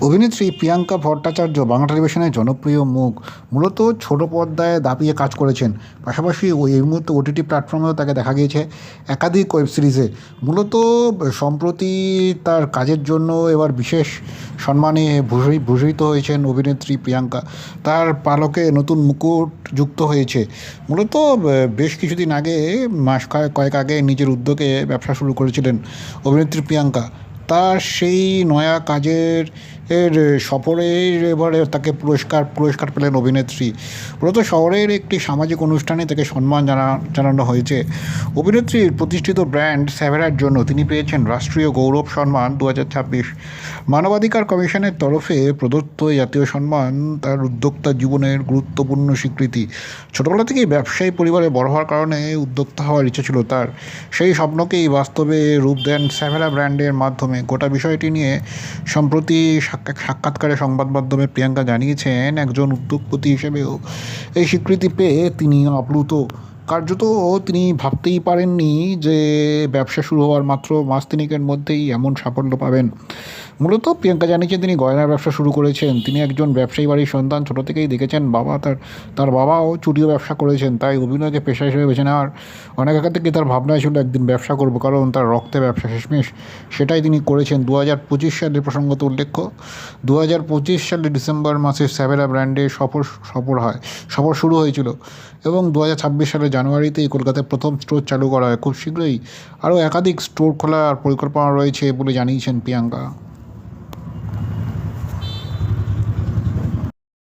অভিনেত্রী প্রিয়াঙ্কা ভট্টাচার্য বাংলা টেলিভিশনের জনপ্রিয় মুখ। মূলত ছোট পর্দায় দাপিয়ে কাজ করেছেন, পাশাপাশি এই মুহূর্তে ওটিটি প্ল্যাটফর্মেও তাকে দেখা গিয়েছে একাধিক ওয়েব সিরিজে। মূলত সম্প্রতি তার কাজের জন্য এবার বিশেষ সম্মানে ভূষিত হয়েছেন অভিনেত্রী প্রিয়াঙ্কা। তার পালকে নতুন মুকুট যুক্ত হয়েছে। মূলত বেশ কিছুদিন আগে, কয়েক আগে নিজের উদ্যোগে ব্যবসা শুরু করেছিলেন অভিনেত্রী প্রিয়াঙ্কা। তার সেই নয়া কাজের সফরের এবারে তাকে পুরস্কার পেলেন অভিনেত্রী। মূলত শহরের একটি সামাজিক অনুষ্ঠানে তাকে সম্মান জানানো হয়েছে। অভিনেত্রীর প্রতিষ্ঠিত ব্র্যান্ড স্যাভেরার জন্য তিনি পেয়েছেন রাষ্ট্রীয় গৌরব সম্মান 2026। মানবাধিকার কমিশনের তরফে প্রদত্ত জাতীয় সম্মান তার উদ্যোক্তা জীবনের গুরুত্বপূর্ণ স্বীকৃতি। ছোটবেলা থেকেই ব্যবসায়ী পরিবারে বড় হওয়ার কারণে উদ্যোক্তা হওয়ার ইচ্ছে ছিল তার। সেই স্বপ্নকেই বাস্তবে রূপ দেন স্যাভেরা ব্র্যান্ডের মাধ্যমে। গোটা বিষয়টি নিয়ে সম্প্রতি সাক্ষাৎকারে সংবাদ মাধ্যমে প্রিয়াঙ্কা জানিয়েছেন, একজন উদ্যোগপতি হিসেবেও এই স্বীকৃতি পেয়ে তিনি আপ্লুত। কার্যত তিনি ভাবতেই পারেননি যে ব্যবসা শুরু হওয়ার মাত্র মাস তিনেকের মধ্যেই এমন সাফল্য পাবেন। মূলত প্রিয়াঙ্কা জানিয়েছেন তিনি গয়নার ব্যবসা শুরু করেছেন। তিনি একজন ব্যবসায়ী বাড়ির সন্তান, ছোটো থেকেই দেখেছেন তার বাবাও চুরিও ব্যবসা করেছেন, তাই অভিনয়কে পেশা হিসেবে বেছে নেওয়ার অনেক আগে থেকে তার ভাবনা ছিল একদিন ব্যবসা করব, কারণ তার রক্তে ব্যবসা শেষমেশ সেটাই তিনি করেছেন। 2025 সালের প্রসঙ্গত উল্লেখ্য, 2025 সালের ডিসেম্বর মাসে স্যাভেরা ব্র্যান্ডের সফর শুরু হয়েছিল এবং 2026 সালের জানুয়ারিতেই কলকাতায় প্রথম স্টোর চালু করা হয়। খুব শীঘ্রই আরও একাধিক স্টোর খোলার পরিকল্পনা রয়েছে বলে জানিয়েছেন প্রিয়াঙ্কা।